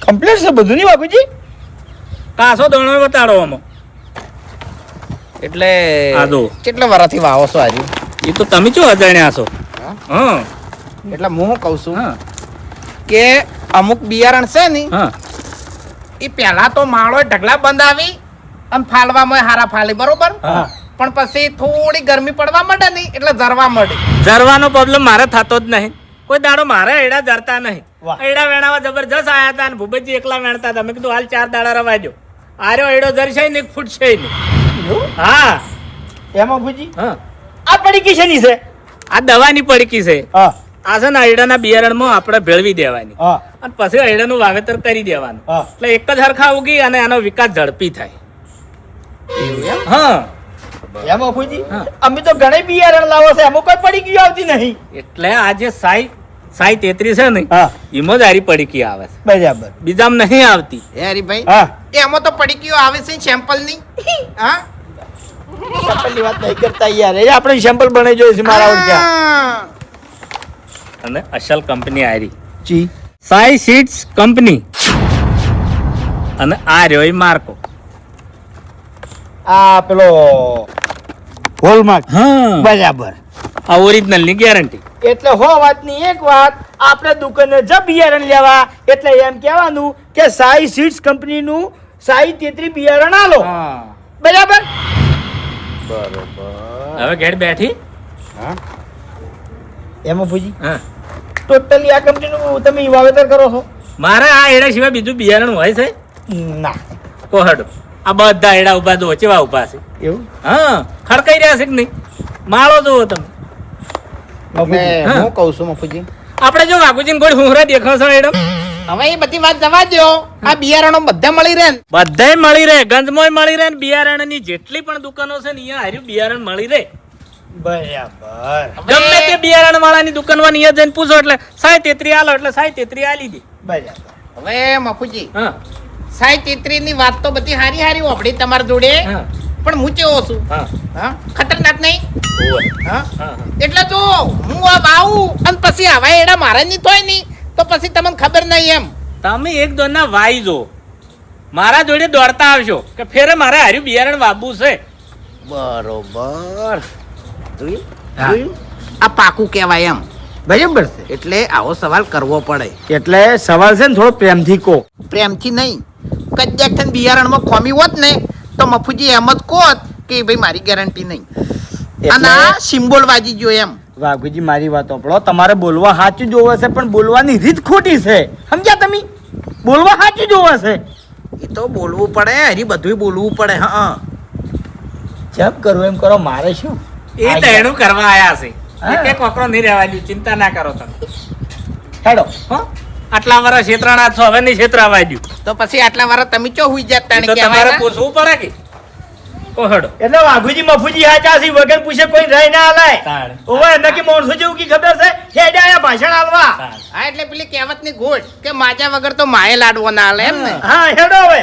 કમ્પ્લીટ છે બધું નહીં વાઘુજી? કાસો દોણો બતાડો આમાં એટલે આ જો. કેટલા વર્ષથી વાવો છો આજે? એ તો તમે શું અજાણ્યા છો હા? હા એટલે હું કહું છું હા કે અમુક બિયારણ છે ને હા એ પહેલા તો માળો ઢગલા બંધાવી અને ફાલવામાં હારા ફાલી બરોબર હા. પણ પછી થોડી ગરમી પડવા માંડે ને એટલે ઝરવા માંડે. જરવાનો પ્રોબ્લેમ મારે થતો જ નહીં કોઈ દાડો મારે એડા જરતા નહીં વાહ. એડા વેણાવા જબરજસ્ત આયા હતા અને ભૂપતજી એકલા વેણતા હતા મેં કીધું હાલ 4 દાડા રવા દો આર્યો એડો જરશે ને ફૂટશે નહીં હા એમાં ભુજી હા આ પડી કિશની છે? આ દવાની પડીકી છે હા આ છે ને એડાના બિયારણમાં આપણે ભેળવી દેવાની હા અને પછી એડાનું વાવેતર કરી દેવાનું હા એટલે એક જ હરખા ઉગી અને આનો વિકાસ ઝડપી થાય એવું એમ? હા એમાં ભુજી હા. અમે તો ઘણી બિયારણ લાવો છે એમાં કોઈ પડી ગયું આવતી નહીં. એટલે આ જે સાઈ 33 છે ને હા એમાં જ હારી પડીકી આવે છે બરાબર. બીજામાં નહીં આવતી હે હરીભાઈ હા એમાં તો પડી ગયો આવે છે સેમ્પલ ની હા સેમ્પલની વાત નહીં કરતા યાર એ આપણે સેમ્પલ બનાવી જોઈએ છે મારા ઓળખ્યા. હા. અને અસલ કંપની હારી જી સાઈ સીડ્સ કંપની અને આ રહ્યો ઈ માર્કો આ પેલો હોલમાર્ક હા બરાબર. આ ઓરિજિનલ ની ગેરંટી એટલે હો વાતની એક વાત આપણે દુકાને જ બિયારણ લેવા એટલે એમ કહેવાનું કે સાઈ સીડ્સ કંપનીનું સાઈ 33 બિયારણ આલો બરાબર. હવે ઘેર બેઠી એમાં ભુજી હા ટોટલી આ કંપનીનું તમે વાવેતર કરો છો? મારે આ એડા સિવાય બીજું બિયારણ હોય છે ના કોહડો આ બધા એડા ઉભા દો ચેવા ઉભા છે એવું હા ખડકાઈ રહ્યા છે કે નહીં માળો જુઓ તમે એટલે હા. હું કહું છું મફુજી આપણે જો વાઘુજી ગોળ હુંહરા દેખાશો એડમ હવે એ બધી વાત જવા દો આ બિયારણો બધા મળી રહે ને બધાય મળી રહે ગંજમોય મળી રહે ને બિયારણની જેટલી પણ દુકાનો છે ને અહીંયા હાર્યું બિયારણ મળી રહે બરાબર ગમે તે બિયારણ વાળાની દુકાનમાં અહીંયા જઈને પૂછો એટલે 33 આલો એટલે 33 આલી દે બરાબર. હવે મફુજી હા 33 ની વાત તો બધી હારી હારી ઓપડી તમારી જોડે હા પણ હું કેવો છું હા હા ખતરનાક નહીં ઓય. હા હા એટલે જો હું આ વાવું અને પછી આવા એડા મારા ની થોય નહીં તો પછી તમને ખબર નહીં એમ તમે એક દોના વાઈ જો મારા જોડે દોડતા આવશો કે ફેરે મારે હાર્યું બિયારણ વાવવું છે બરોબર જોયું? હા. જોયું? આ પાકું કહેવાય એમ બરાબર છે. એટલે આવો સવાલ કરવો પડે એટલે સવાલ છે ને થોડો પ્રેમથી કહો. પ્રેમથી નહીં કદાચ થઈને બિયારણમાં ખોમી હોત ને તો મફુજી એમ જ કહોત કે ભાઈ મારી ગેરંટી નહીં અને આ સિમ્બોલ વાજી ગયો એમ વાઘુજી મારી વાત સાંભળો તમારે બોલવા સાચું જોવે છે પણ બોલવાની રીત ખોટી છે સમજ્યા તમે? બોલવા સાચું જોવે છે એ તો બોલવું પડે હરી બધું બોલવું પડે હા જેમ કરવું એમ કરો મારે શું એ તો એનું કરવા આયા છે હા. એક એક વકરો નહીં રહેવા દઉં ચિંતા ના કરો તમે હેડો હો આટલા વર્ષ છેતરાણા છો હવે નહીં છેતરાવા દઉં તો પછી આટલા વાર તમે ચો હુઈ જતા એ તો તમારે પૂછવું પડે કે કોહડો એટલે વાઘુજી મફુજી હાચા છે વગર પૂછે કોઈ રહી ના આલાય તાણ. ઓવે નકી માણસો જેવું કી ખબર છે હેડે આયા ભાષણ આલવા હા એટલે પેલી કહેવત ની ગોળ કે માજા વગર તો માએ લાડવો ના હાલે એમ ને હા હેડો હવે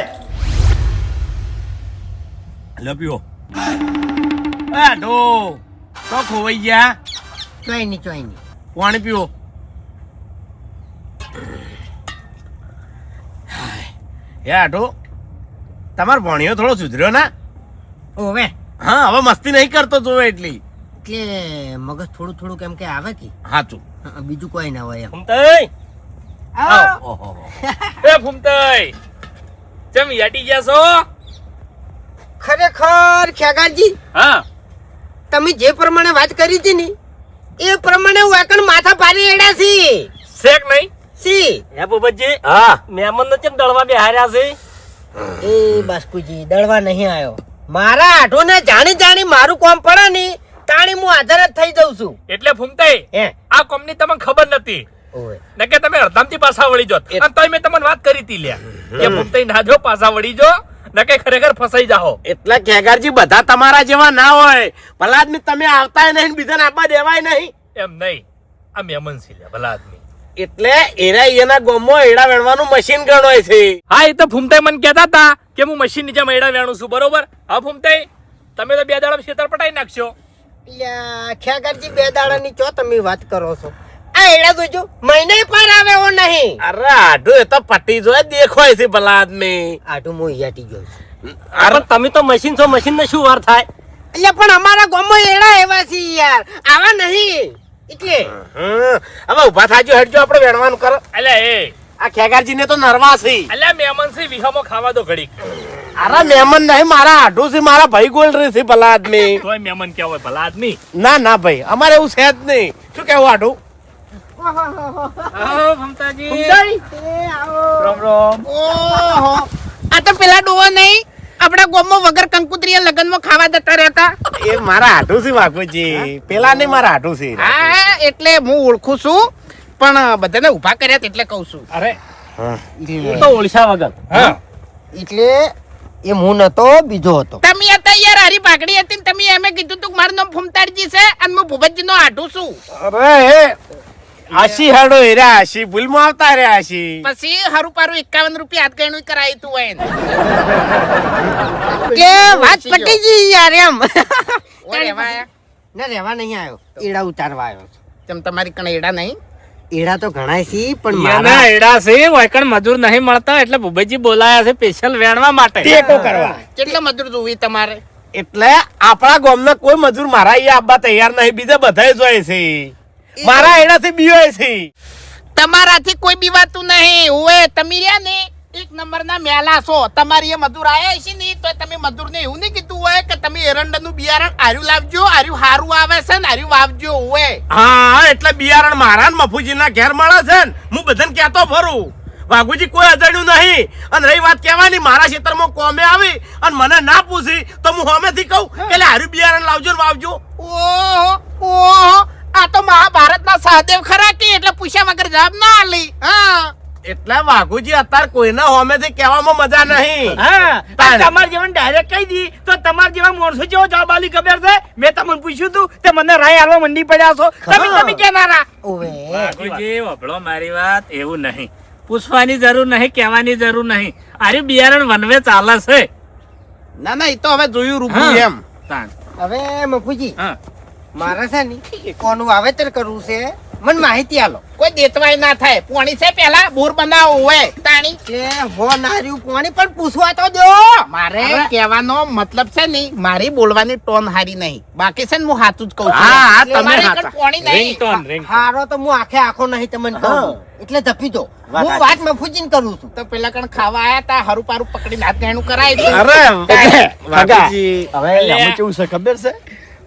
લપ્યો આ ઢો તો ખોવાઈ ગયા ચોઈ નહીં પાણી પીવો હે આટો તમારો ભણ્યો થોડો સુધર્યો ના ઓવે હા હવે મસ્તી નહીં કરતો જોવે એટલી એટલે મગજ થોડું થોડું કેમ કે આવે કે સાચું બીજું કોઈ ના હોય એમ ફૂમતાઈ આવો. ઓહો એ ફૂમતાઈ ચમ યાટી ગયા છો ખરેખર ખેગારજી હા તમે જે પ્રમાણે વાત કરી હતી ને એ પ્રમાણે વાકણ માથા પાડી એડા છી શેક નહીં સી હે ભૂપતજી હા મહેમાન ને ચમ દળવા બેહાર્યા છે એ બાસ્કુજી દળવા નહીં આવ્યો મારા આઠો ને જાણી જાણી મારું કોમ પડે ને તાણી હું આધાર જ થઈ જઉં છું એટલે ફૂમતાઈ હે આ કોમની તમને ખબર નથી ઓવે ને કે તમે અડધામથી પાછા વળી જોત અને તોય મેં તમને વાત કરી હતી લ્યા કે ફૂમતાઈ ના જો પાછા વળી જો ને કે ખરેખર ફસાઈ જાઓ એટલે ખેગારજી બધા તમારા જેવા ના હોય ભલા આદમી તમે આવતાય નહીં ને બીજાને આપવા દેવાય નહીં એમ નહીં આ મહેમાન છે લ્યા, ભલા આદમી. એટલે એના ગામમાં એડા વેણવાનું મશીન ગણાય છે. હા એ તો ફૂમતાઈ મને કહેતા હતા કે હું મશીન નીચે મેળા વેણું છું, બરોબર? હા ફૂમતાઈ, તમે તો 2 દાડા ખેતર પટાઈ નાખશો. લ્યા, ખ્યાગારજી 2 દાડાની ચો તમે વાત કરો છો? આ એડા જોજો મહિને પર આવે એવો નહીં. અરે આઢું એ તો પટી જોય દેખાય છે ભલા આદમી. આટું હું યાટી ગયો છું. અરે તમે તો મશીન છો, મશીન ને શું વાર થાય? એટલે પણ અમારા ગામમાં એડા એવા છે યાર, આવા નહીં એટલે. હવે ઉભા થાજો, હેડજો આપણે વેણવાનું કરો. અલ્યા એ આ ખેગારજી ને તો નરવા છે. અલ્યા મહેમાન છે, વિહામાં ખાવા દો ઘડીક. અરે મહેમાન નહીં, મારા આઢું છે, મારા ભાઈ ગોલ રહી છે ભલા આદમી. તોય મહેમાન કેવો હોય ભલા આદમી. ના ભાઈ, અમારે એવું છે જ નહીં. શું કેવું આઢું? આવો ફૂમતાજી. એ આવો. રામ રામ. ઓહો, આ તો પેલા ડોવા નહીં આપણા ગામમાં વગર કંકુતરીએ લગનમાં ખાવા જતા રહેતા. એ મારા આઢું છે બાપુજી, પેલા નહીં મારા આઢું છે. હા, એટલે હું ઓળખું છું, પણ બધાને ઊભા કર્યા એટલે કહું છું. અરે એટલે તો ઓળશા વગર. હા એટલે એ હું નતો, બીજો હતો. તમે હતા યાર, હારી પાઘડી હતી ને તમે એમે કીધું તું કે મારું નામ ફૂમતાડજી છે અને હું ભૂપતજીનો આઢું છું. અરે આશી હેડો હેરા, આશી ભૂલમાં આવતા રે આશી. પછી હારું પારું 51 રૂપિયા હાથ ગણું કરાયું તું હોય ને. કે વાત પટી ગઈ યાર એમ. ઓય રહેવા આયા? ના રહેવા નહીં આવ્યો, એડા ઉતારવા આવ્યો છું. તેમ તમારી કણે એડા નહીં? એડા તો ઘણાય છે પણ એના મારા એડા છે, વાયકણ મજૂર નહીં મળતા એટલે ભૂપતજી બોલાયા છે સ્પેશિયલ વેણવા માટે. ટેકો કરવા. કેટલા મજૂર જોવી તમારે? એટલે આપણા ગામના કોઈ મજૂર મારા અહીંયા આવવા તૈયાર નહીં, બીજા બધાય જોય છે. મારા એનાથી બીવાય છે. તમારાથી કોઈ બીવાતું નહીં. ઓય તમે રહ્યા ને એક નંબરના મેલા છો. તમારી એ મજૂર આયા છે ને તો તમે મજૂરને એવું નહીં કીધું હોય કે તમે એરંડાનું બિયારણ આર્યું લાવજો, આર્યું હારું આવે છે ને આર્યું વાવજો. ઓય હા, એટલે બિયારણ મારા ને મફુજીના ઘેર મળે છે ને, હું બધાને કહેતો ફરું. વાઘુજી કોઈ અજાણ્યું નહીં. અને રહી વાત કહેવાની, મારા ખેતરમાં કોમે આવી અને મને ના પૂછી તો હું સામેથી કહું કે લે હારું બિયારણ લાવજો ને વાવજો. ઓહો ઓહો, આ તો મહાભારતના સહદેવ ખરા કે એટલે પૂછ્યા વગર જવાબ ના આલી. હા, એટલે વાઘુજી અત્યારે કોઈને સામેથી કહેવામાં મજા નહીં. હા, આ તમાર જેવા ડાયરેક્ટ કહી દી તો તમાર જેવા માણસો જેવો જવાબ આલી ખબર છે. મેં તમને પૂછ્યું તું તે મને રાય હાલવા મંડી પડ્યા છો. તમે કેનારા? ઓવે બાપુજી વભળો મારી વાત, એવું નહીં. પૂછવાની જરૂર નહીં, કહેવાની જરૂર નહીં. આર્યું બિયારણ વનવે ચાલે છે. ના ના, એ તો હવે જોયું રૂબરૂ હા. એમ. તાણ. હવે મફુજી હા મારે છે ને કોનું વાવેતર કરવું છે, મને માહિતી આલો. કોઈ દેતવાય ના થાય. પોણી છે પેલા બોર બનાવો હોય તાણી. કે હો નાર્યું પાણી પણ પૂછવા તો દો. મારે કહેવાનો મતલબ છે ને, મારી બોલવાની ટોન હારી નહીં. બાકી છે ને હું સાચું જ કહું છું. હા, હા, તમે મારી સાચા. કણ પોણી નહીં. Ringtone ringtone. હારો તો હું આખો નહીં તમને કહું એટલે ધપી દો. વાત હું સાચી. વાત મફુજીને કરું છું. તો પેલા કણ ખાવા આયા તા, હારું પારું પકડીને હાથ ગણું કરાય. અરે વાઘુજી, હવે એમાં કેવું છે ખબર છે?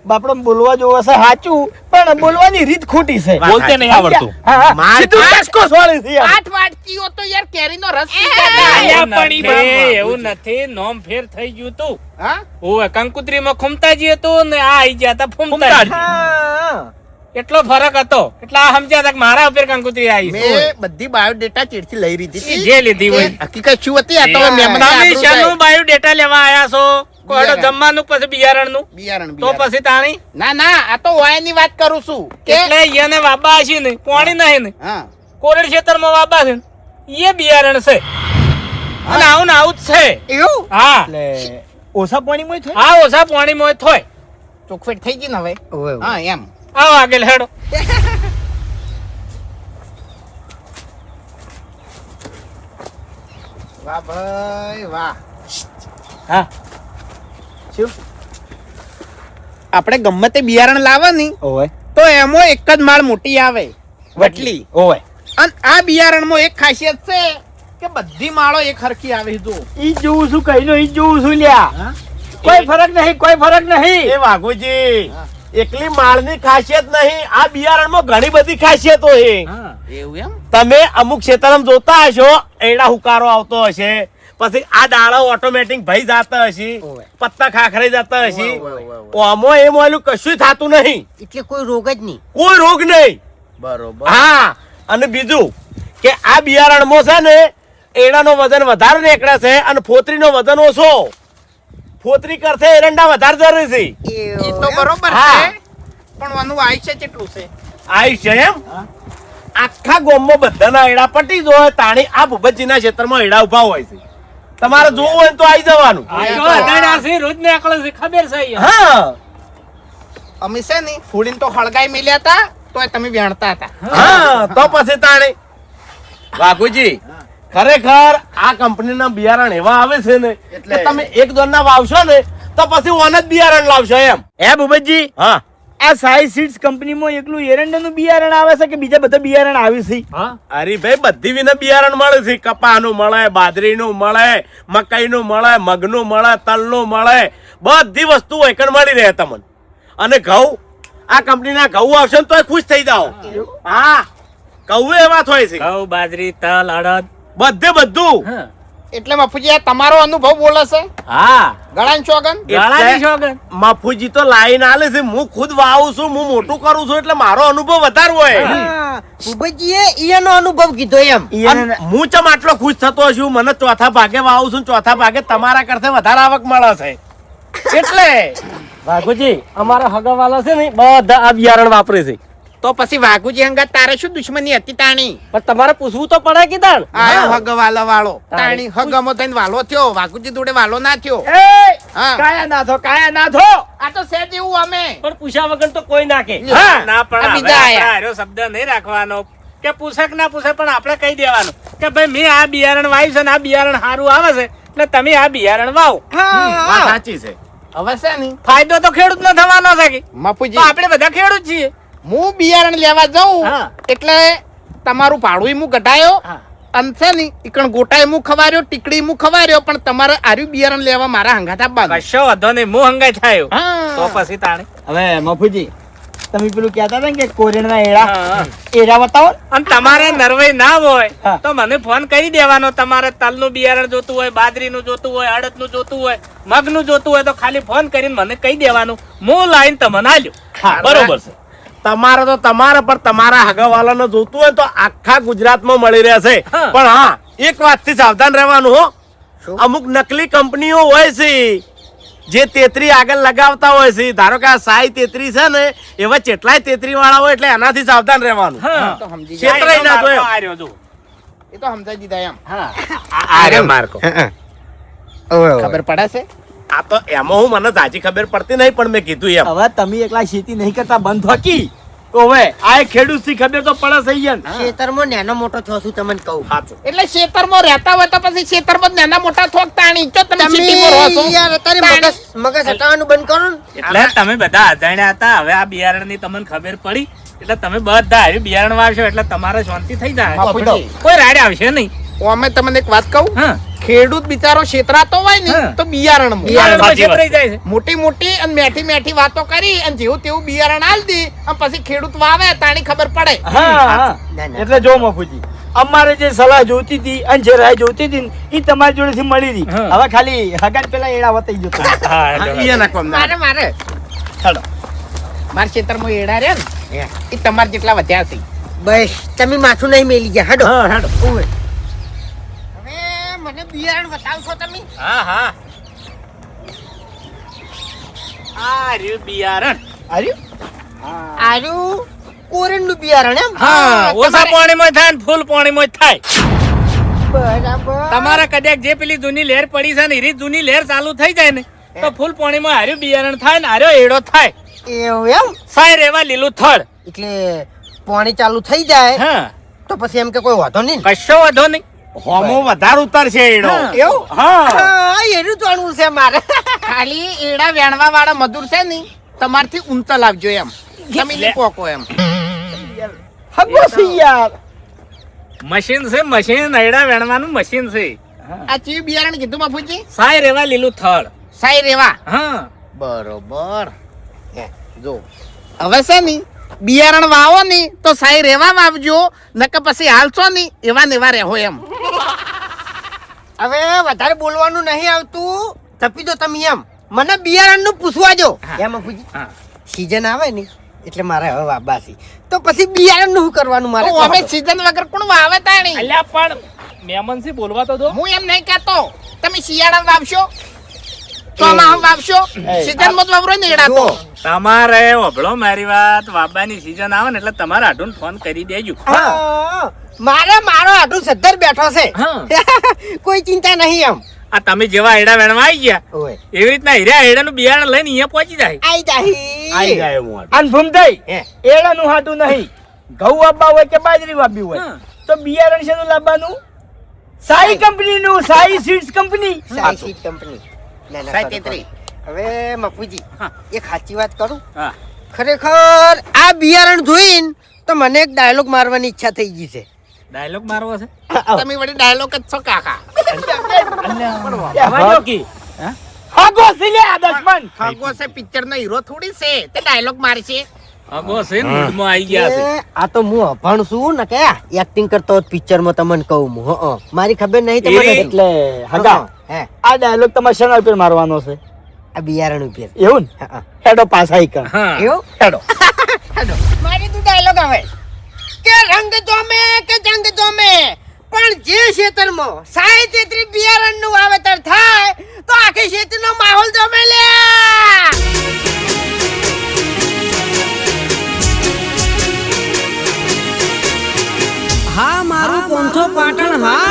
બાપડો બોલવા જોવા છે સાચું, પણ બોલવાની રીત ખોટી છે. બોલતે નહીં આવડતું. હા, હા, માર સીધું તો- કસકો સોળી છે યાર. 8 વાટકીઓ તો યાર કેરીનો રસ પી ગયા. અલ્યા હતા. પણ ઈ બાપા, એવું નથી. નોમ ફેર થઈ ગયું તું. હા? ઓવે કંકુત્રીમાં ખુમતાજી હતું ને આ આઈ ગયા હતા ફૂમતાજી. હા. એટલો ફરક હતો. એટલે આ સમજ્યા હતા કે મારા ઉપર કંકુત્રી આવી છે. મેં બધી બાયોડેટા ચીડથી લઈ લીધી ઈ હતી. જે લીધી હોય. એ હકીકત શું હતી? આ તો હવે મહેમાનને તમે આબરૂ જાય. શાનું બાયોડેટા લેવા આયા છો? કોઈનો બિયારણ. જમવાનું પછી બિયારણનું? બિયારણ તો બિયારણ. પછી તાણી ના ના, આ તો વાયની વાત કરું છું કે એટલે એને વાબા હશે ને પાણી નહીં ને હા કોરડ ખેતરમાં વાબા છે ને, એ બિયારણ છે. અને આવું ને આવું જ છે. એવું હા એટલે ઓછા પાણીમાં થાય? આ ઓછા પાણીમાં થોય. ચોખવેટ થઈ ગઈ ને હવે. ઓવે, ઓવે. હા એમ. આવો આગળ હેડો. વાહ ભાઈ વાહ. હા. શું આપણે ગમે તે બિયારણ લાવે ને ઓવે. તો એમાં એક જ માળ મોટી આવે, વટલી. ઓવે. અને આ બિયારણમાં એક ખાસિયત છે કે બધી માળો એક હરખી આવે. જો ઈ જોઉં છું કહીનો, ઈ જોઉં છું લ્યા. કોઈ ફરક નહીં, કોઈ ફરક નહીં. એ વાઘુજી, એકલી માળની ખાસિયત નહીં, આ બિયારણમાં ઘણી બધી ખાસિયતો છે. એવું એમ. તમે અમુક ક્ષેત્રમાં જોતા હશો, એડા હુકારો આવતો હશે, પછી આ ડાળો ઓટોમેટિક ભઈ જતા હશે, ઓવે. પત્તા ખાખરાઈ જતા હશે. ઓવે, ઓવે, આમાં એ મોલું કશું થતું નહીં, એટલે કોઈ રોગ જ નહીં. કોઈ રોગ નહીં. બરોબર. હા, અને બીજું કે આ બિયારણમાં છે ને એડાનો વજન વધારે નીકળે છે અને ફોતરીનો વજન ઓછો. ફોતરી કરતે એરંડા વધારે જરૂરી છે. એ તો બરોબર હા. છે, પણ આનું આયુષ્ય કેટલું છે? આઈ છે એમ આખા ગામમાં બધાના એડા પટી જોય તાણી આ ભૂપતજીના ક્ષેત્રમાં એડા ઉભા હોય છે તમારે જોવું હોય તો આવી જવાનું જો અજાણ્યા છે, રોજ નીકળે છે, ખબર છે અહીંયા. હા અમે છે ને ફૂડીને તો હળગાઈ મેલ્યા હતા તોય તમે વેણતા હતા. હા તો પછી તાણી વાઘુજી ખરેખર આ કંપનીના બિયારણ એવા આવે છે ને એટલે- કે તમે એક દોરના વાવશો ને તો પછી ઓન જ બિયારણ લાવશો એમ હે ભૂપતજી, હા આ સાઈ સીડ્સ કંપનીમાં એકલું એરંડાનું બિયારણ આવે છે કે બીજા બધા બિયારણ આવે છે? હા અરે ભાઈ બધી વિના બિયારણ મળે છે કપાનું મળે બાજરીનું મળે મકાઈનું મળે મગનું મળે તલનું મળે બધી વસ્તુ એકણ મળી રહે તમને અને ઘઉં આ કંપનીના ઘઉં આવશે ને તોય ખુશ થઈ જાઓ હા ઘઉં એવા થાય છે ઘઉં, બાજરી, તલ, અડદ. બધે બધું હા. એટલે મફુજી આ તમારો અનુભવ બોલે છે હા ગળાન ચોગન ગાળાની શોગન. મફુજી તો લાઈન આલે છે હું ખુદ વાવું છું હું મોટું કરું છું એટલે મારો અનુભવ વધારે હોય હા, ભૂપતજીએ એનો અનુભવ કીધો એમ. અને હું ચમ આટલો ખુશ થતો છું મને ચોથા ભાગે વાવું છું ચોથા ભાગે તમારા કરતા વધારે આવક મળે છે એટલે વાઘુજી, અમારા હગાવાલા છે ને બધા આ બિયારણ વાપરે છે, તો પછી વાઘુજી અંગત તારે શું દુશ્મની હતી તાણી પણ તમારે પૂછવું તો પડે કે તાણ. આયો હગ વાલો વાળો તાણી હગમો થઈને વાલો થયો વાઘુજી જોડે વાલો ના થયો એ હા. કાયા નાથો, કાયા નાથો. આ તો સેજ એવું અમે પણ પૂછ્યા વગર તો કોઈ નાખે. હા. ના પણ આ હવે બીજા આપણે આયા. હારો શબ્દ નહીં રાખવાનો કે પૂછે કે ના પૂછે પણ આપણે કહી દેવાનું કે ભાઈ મેં આ બિયારણ વાવ્યું છે ને આ બિયારણ સારું આવે છે એટલે તમે આ બિયારણ વાવો. વાત સાચી છે હવે છે ને ફાયદો તો ખેડૂત નો થવાનો છે કે તો મફુજી આપણે બધા ખેડૂત છીએ. હું બિયારણ લેવા જાઉં હા. એટલે તમારું ભાડું હું ઘટાયો હા. અને છે ને ઈકણ ગોટાય હું ખવાર્યો ટીકડી હું ખવાર્યો પણ તમારે આર્યું બિયારણ લેવા મારા હંગાત આપવાનું કશો વાંધો નહીં હું હંગાઈ થયો હા. તો પછી તાણે હવે મફુજી, તમે પેલું કહેતા હતા ને કે કોરેણના એડા, હા. એડા બતાવો. અને તમારે નરવાઈ ના હોય હા. તો મને ફોન કરી દેવાનો તમારે તલનું બિયારણ જોતું હોય બાજરીનું જોતું હોય અડદનું જોતું હોય મગનું જોતું હોય તો ખાલી ફોન કરીને મને કહી દેવાનું હું લાઈન તમને આલ્યો. હા, બરોબર છે. તમારે તો તમારે પણ તમારા હગાવાલાને જોતું હોય તો આખા ગુજરાતમાં મળી રહેશે હા. પણ હા એક વાતથી સાવધાન રહેવાનું હો અમુક નકલી કંપનીઓ હોય છે જે તેત્રી આગળ લગાવતા હોય છે ધારો કે આ સાઈ તેત્રી છે ને એવા કેટલાય તેત્રી વાળા હોય એટલે એનાથી સાવધાન રહેવાનું હા. તો સમજી ગયા. છેતરાઈ ના માર્કો જોયો. આ રહ્યો જો. એ તો સમજાઈ દીધા એમ હા. આ રહ્યો માર્કો. ખબર પડે છે આ તો એમાં હું મને તાજી ખબર પડતી નહીં પણ મેં કીધું એમ હવે તમે એકલા ખેતી નહીં કરતા બંધ હોકી તો હવે આ ખેડૂત થી ખબર તો પડે થઈ જાય ને. ખેતરમાં નાનો મોટો છો છું તમને કહું. સાચું એટલે ખેતરમાં રહેતા હોય તો પછી ખેતરમાં જ નાના મોટા થોક તાણી જો તમે સિટીમાં રહો છો તમે યાર અત્યારે મગજ હટાવવાનું બંધ કરો ને. એટલે તમે બધા અજાણ્યા હતા હવે આ બિયારણ ની તમને ખબર પડી એટલે તમે બધા આવ્યું બિયારણ વાવશો એટલે તમારે શાંતિ થઈ જાય બાપુજી. કોઈ રાડે આવશે નહીં. અમે તમને એક વાત કહું હા. ખેડૂત બિચારો છેતરાતો હોય ને હા. તો બિયારણ બિયારણમાં સાચી વાત છેતરાઈ જાય છે. મોટી મોટી અને મેઠી મેઠી વાતો કરી અને જેવું તેવું બિયારણ આલ દી અને પછી ખેડૂત વાવે તાણી ખબર પડે હા, હા. ના, ના. એટલે જો મફુજી, અમારે જે સલાહ જોતી હતી અને જે રાય જોતી હતી ને, એ તમારી જોડેથી મળી હતી. હા. હવે ખાલી હગાત પેલા એડા વતાઈ જતો. હા, એટલે ઈ એના કોમના. મારે મારે ચાલો. મારા ખેતરમાં એડા રહ્યા ને એ તમારે જેટલા વધ્યા છે બસ તમે માથું નહીં મેલી ગયા હેડો. હા હેડો હવે મને બિયારણ બતાવશો તમે? હા હા આ રહ્યું બિયારણ. આર્યું કોરણનું બિયારણ એમ? હા ઓછા પાણીમાં થાય ને ફૂલ પાણીમાં જ થાય. બરાબર. તમારે કદાચ જે પેલી જૂની લહેર પડી છે ને એ જૂની લહેર ચાલુ થઈ જાય ને તો ફૂલ પાણીમાં હાર્યું બિયારણ થાય ને હાર્યો એડો થાય. એવું એમ? સાય રેવા લીલું થડ. એટલે પાણી ચાલુ થઈ જાય હા તો પછી એમ કે કોઈ વાંધો નહીં ને? કશો વાંધો નહીં. હોમો વધારે ઉતરશે એડો હા. એવું? હા હા, એનું જાણવું છે મારે. ખાલી એડા વેણવા વાળા મજૂર છે ને તમારથી ઊંચા લાવજો એમ તમે નહીં પોકો એમ હગો છે યાર. મશીન છે મશીન એડા વેણવાનું મશીન છે. આ ચીયું બિયારણ કીધું બાપુજી સાય રેવા લીલું થડ. સાઈ રેવા હા બરોબર જો હવે છે ને બિયારણ વાવો ની તો સાઈ રેવા વાવજો નકર પછી હાલશો ની એવા ને એવા રહો એમ હવે વધારે બોલવાનું નહીં આવતું તપી દો તમે એમ મને બિયારણ નું પૂછવા જો એમ પૂછી હા. સીઝન આવે ને એટલે મારે હવે વાબાસી તો પછી બિયારણ નું શું કરવાનું મારે તો અમે સીઝન વગર કોણ વાવે તાણી અલ્યા પણ મહેમાનસી બોલવા તો દો. હું એમ નહીં કહેતો તમે શિયાળા વાવશો તો આમાં આમ વાવશો સીઝન માં જ વાવરો ને એડા તો તમારે ઓભળો મારી વાત, વાબાની સીઝન આવે ને એટલે તમારે આઢું ફોન કરી દેજો. હા, મારો આટલું સદ્ધર બેઠો છે. કોઈ ચિંતા નહીં એમ. આ તમે જેવા હેડા વેણવા આવી ગયા ઓય એવી રીતના હીરા હેડાનું બિયારણ લઈને અહીંયા પહોંચી જાય. આઈ જાહી. આઈ જાય હું અને ભૂમતાઈ એડાનું હાટું નહીં, ઘઉં વાવવા હોય કે બાજરી વાવવી હોય હા. તો બિયારણ શેનું લાવવાનું? સાઈ કંપનીનું, Sai seeds company. Sai seed company. ના, ના, સાઈ કરો, તેત્રી. કરો. હવે મફુજી હા. એક સાચી વાત કરું. હા. ખરેખર આ બિયારણ જોઈને તો મને એક ડાયલોગ મારવાની ઈચ્છા થઈ ગઈ છે. ડાયલોગ મારવો છે? તમે વળી ડાયલોગ જ છો કાકા હાગો સિલે આદર્શમન. ખગો છે પિક્ચર નો હીરો થોડી છે તે ડાયલોગ મારશે. અગો છે ને મૂડમાં આવી ગયા છે. એ, આ તો હું અભણ છું ને કે એક્ટિંગ કરતો હોત પિક્ચરમાં તમને કહું હું. હં, મારી ખબર નહીં તમને. એટલે હગા હે આ ડાયલોગ તમારે શેના ઉપર મારવાનો છે? આ બિયારણ ઉપર. એવું ને? હા, હેડો પાછા ઈ કર. હા. એવું હેડો. મારી તું ડાયલોગ આવે કે રંગ જોમે કે જંગ જોમે પણ જે ક્ષેત્રમાં 33 બિયારણનું વાવેતર થાય તો આખી ખેતીનો માહોલ જમે લે. હા મારું પોંથો પાટણ હા